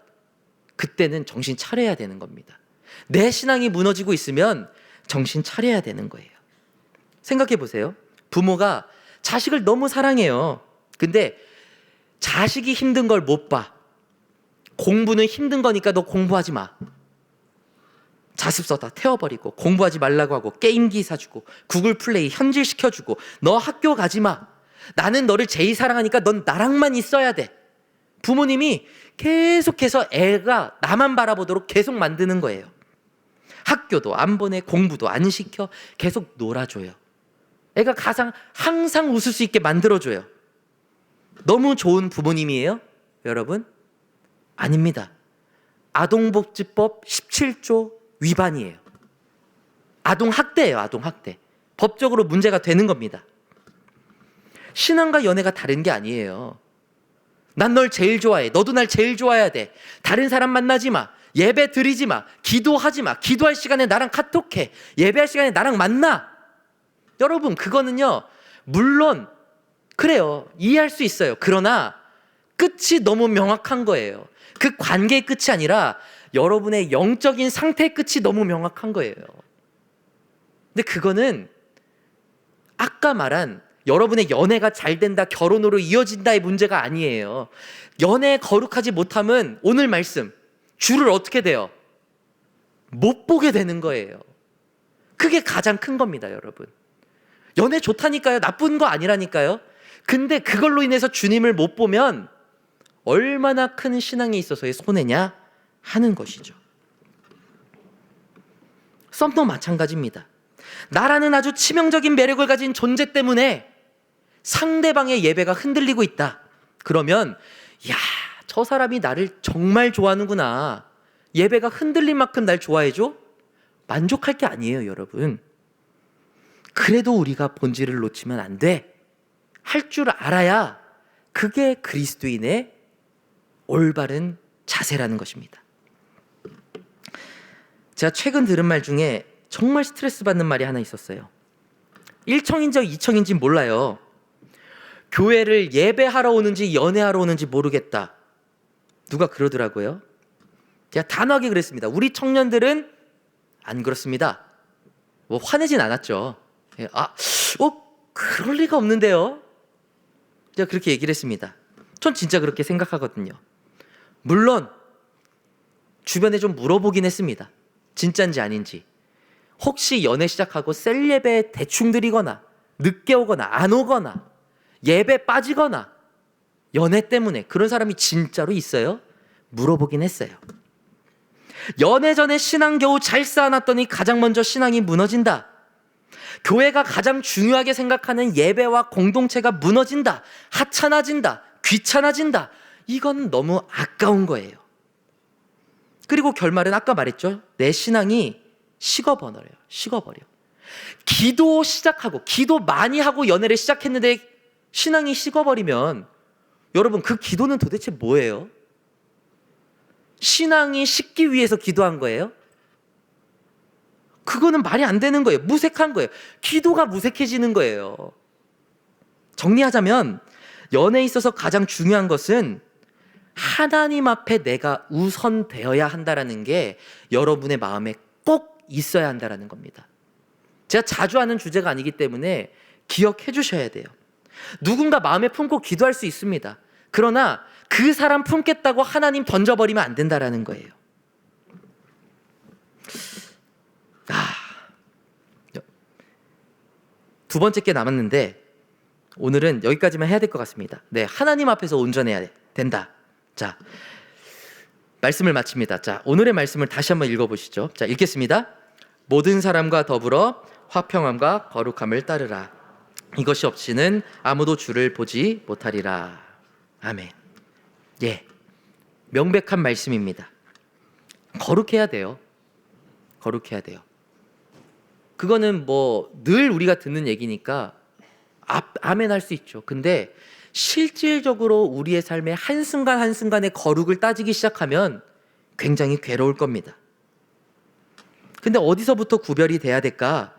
그때는 정신 차려야 되는 겁니다. 내 신앙이 무너지고 있으면 정신 차려야 되는 거예요. 생각해 보세요. 부모가 자식을 너무 사랑해요. 근데 자식이 힘든 걸 못 봐. 공부는 힘든 거니까 너 공부하지 마. 자습서 다 태워버리고 공부하지 말라고 하고 게임기 사주고 구글 플레이 현질시켜주고 너 학교 가지 마. 나는 너를 제일 사랑하니까 넌 나랑만 있어야 돼. 부모님이 계속해서 애가 나만 바라보도록 계속 만드는 거예요. 학교도 안 보내, 공부도 안 시켜, 계속 놀아줘요. 애가 항상 웃을 수 있게 만들어줘요. 너무 좋은 부모님이에요, 여러분? 아닙니다. 아동복지법 17조 위반이에요. 아동학대예요, 아동학대. 법적으로 문제가 되는 겁니다. 신앙과 연애가 다른 게 아니에요. 난 널 제일 좋아해. 너도 날 제일 좋아해야 돼. 다른 사람 만나지 마. 예배 드리지 마. 기도하지 마. 기도할 시간에 나랑 카톡해. 예배할 시간에 나랑 만나. 여러분, 그거는요, 물론 그래요. 이해할 수 있어요. 그러나 끝이 너무 명확한 거예요. 그 관계의 끝이 아니라 여러분의 영적인 상태의 끝이 너무 명확한 거예요. 근데 그거는 아까 말한 여러분의 연애가 잘 된다, 결혼으로 이어진다의 문제가 아니에요. 연애 거룩하지 못하면 오늘 말씀, 주를 어떻게 돼요? 못 보게 되는 거예요. 그게 가장 큰 겁니다, 여러분. 연애 좋다니까요. 나쁜 거 아니라니까요. 근데 그걸로 인해서 주님을 못 보면 얼마나 큰 신앙에 있어서의 손해냐 하는 것이죠. 썸도 마찬가지입니다. 나라는 아주 치명적인 매력을 가진 존재 때문에 상대방의 예배가 흔들리고 있다. 그러면 야, 저 사람이 나를 정말 좋아하는구나. 예배가 흔들린 만큼 날 좋아해줘? 만족할 게 아니에요, 여러분. 그래도 우리가 본질을 놓치면 안 돼. 할 줄 알아야 그게 그리스도인의 올바른 자세라는 것입니다. 제가 최근 들은 말 중에 정말 스트레스 받는 말이 하나 있었어요. 1청인지 2청인지 몰라요. 교회를 예배하러 오는지 연애하러 오는지 모르겠다. 누가 그러더라고요. 제가 단호하게 그랬습니다. 우리 청년들은 안 그렇습니다. 뭐 화내진 않았죠. 그럴 리가 없는데요. 제가 그렇게 얘기를 했습니다. 전 진짜 그렇게 생각하거든요. 물론 주변에 좀 물어보긴 했습니다. 진짜인지 아닌지. 혹시 연애 시작하고 셀 예배 대충 드리거나 늦게 오거나 안 오거나 예배 빠지거나 연애 때문에 그런 사람이 진짜로 있어요? 물어보긴 했어요. 연애 전에 신앙 겨우 잘 쌓아놨더니 가장 먼저 신앙이 무너진다. 교회가 가장 중요하게 생각하는 예배와 공동체가 무너진다. 하찮아진다. 귀찮아진다. 이건 너무 아까운 거예요. 그리고 결말은 아까 말했죠. 내 신앙이 식어버려요. 식어버려. 기도 시작하고 기도 많이 하고 연애를 시작했는데 신앙이 식어버리면 여러분 그 기도는 도대체 뭐예요? 신앙이 식기 위해서 기도한 거예요? 그거는 말이 안 되는 거예요. 무색한 거예요. 기도가 무색해지는 거예요. 정리하자면 연애에 있어서 가장 중요한 것은 하나님 앞에 내가 우선되어야 한다는 게 여러분의 마음에 꼭 있어야 한다는 겁니다. 제가 자주 하는 주제가 아니기 때문에 기억해 주셔야 돼요. 누군가 마음에 품고 기도할 수 있습니다. 그러나 그 사람 품겠다고 하나님 던져버리면 안 된다는 거예요. 두 번째 게 남았는데 오늘은 여기까지만 해야 될 것 같습니다. 네, 하나님 앞에서 온전해야 된다. 자, 말씀을 마칩니다. 자, 오늘의 말씀을 다시 한번 읽어보시죠. 자, 읽겠습니다. 모든 사람과 더불어 화평함과 거룩함을 따르라. 이것이 없이는 아무도 주를 보지 못하리라. 아멘. 예, 명백한 말씀입니다. 거룩해야 돼요. 거룩해야 돼요. 그거는 뭐 늘 우리가 듣는 얘기니까 아멘 할 수 있죠. 근데 실질적으로 우리의 삶의 한순간 한순간의 거룩을 따지기 시작하면 굉장히 괴로울 겁니다. 근데 어디서부터 구별이 돼야 될까?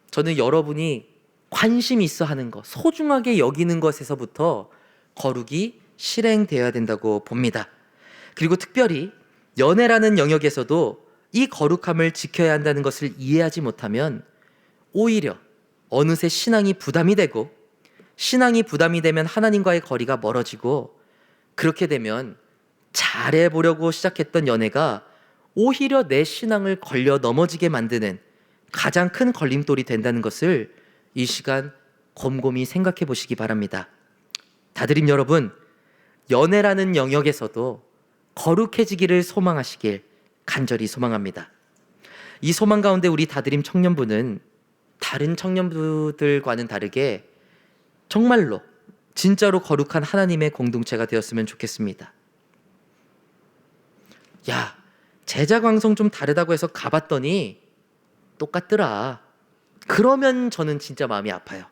저는 여러분이 관심 있어 하는 것, 소중하게 여기는 것에서부터 거룩이 실행되어야 된다고 봅니다. 그리고 특별히 연애라는 영역에서도 이 거룩함을 지켜야 한다는 것을 이해하지 못하면 오히려 어느새 신앙이 부담이 되고, 신앙이 부담이 되면 하나님과의 거리가 멀어지고, 그렇게 되면 잘해보려고 시작했던 연애가 오히려 내 신앙을 걸려 넘어지게 만드는 가장 큰 걸림돌이 된다는 것을 이 시간 곰곰이 생각해 보시기 바랍니다. 다드림 여러분, 연애라는 영역에서도 거룩해지기를 소망하시길 간절히 소망합니다. 이 소망 가운데 우리 다드림 청년부는 다른 청년부들과는 다르게 정말로 진짜로 거룩한 하나님의 공동체가 되었으면 좋겠습니다. 야, 제자광성 좀 다르다고 해서 가봤더니 똑같더라. 그러면 저는 진짜 마음이 아파요.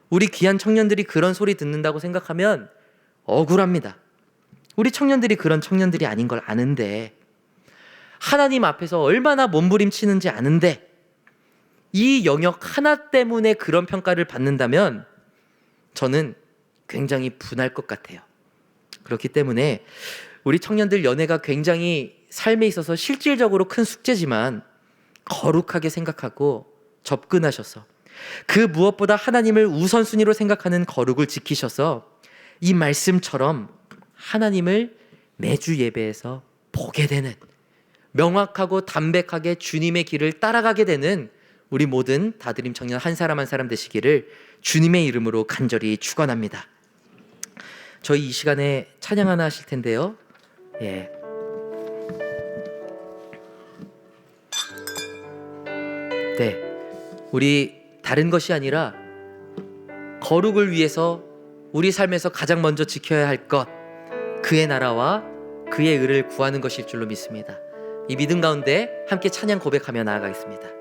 우리 귀한 청년들이 그런 소리 듣는다고 생각하면 억울합니다. 우리 청년들이 그런 청년들이 아닌 걸 아는데, 하나님 앞에서 얼마나 몸부림치는지 아는데 이 영역 하나 때문에 그런 평가를 받는다면 저는 굉장히 분할 것 같아요. 그렇기 때문에 우리 청년들 연애가 굉장히 삶에 있어서 실질적으로 큰 숙제지만 거룩하게 생각하고 접근하셔서 그 무엇보다 하나님을 우선순위로 생각하는 거룩을 지키셔서 이 말씀처럼 하나님을 매주 예배에서 보게 되는, 명확하고 담백하게 주님의 길을 따라가게 되는 우리 모든 다드림 청년 한 사람 한 사람 되시기를 주님의 이름으로 간절히 축원합니다. 저희 이 시간에 찬양 하나 하실 텐데요. 네, 우리 다른 것이 아니라 거룩을 위해서 우리 삶에서 가장 먼저 지켜야 할 것, 그의 나라와 그의 의를 구하는 것일 줄로 믿습니다. 이 믿음 가운데 함께 찬양 고백하며 나아가겠습니다.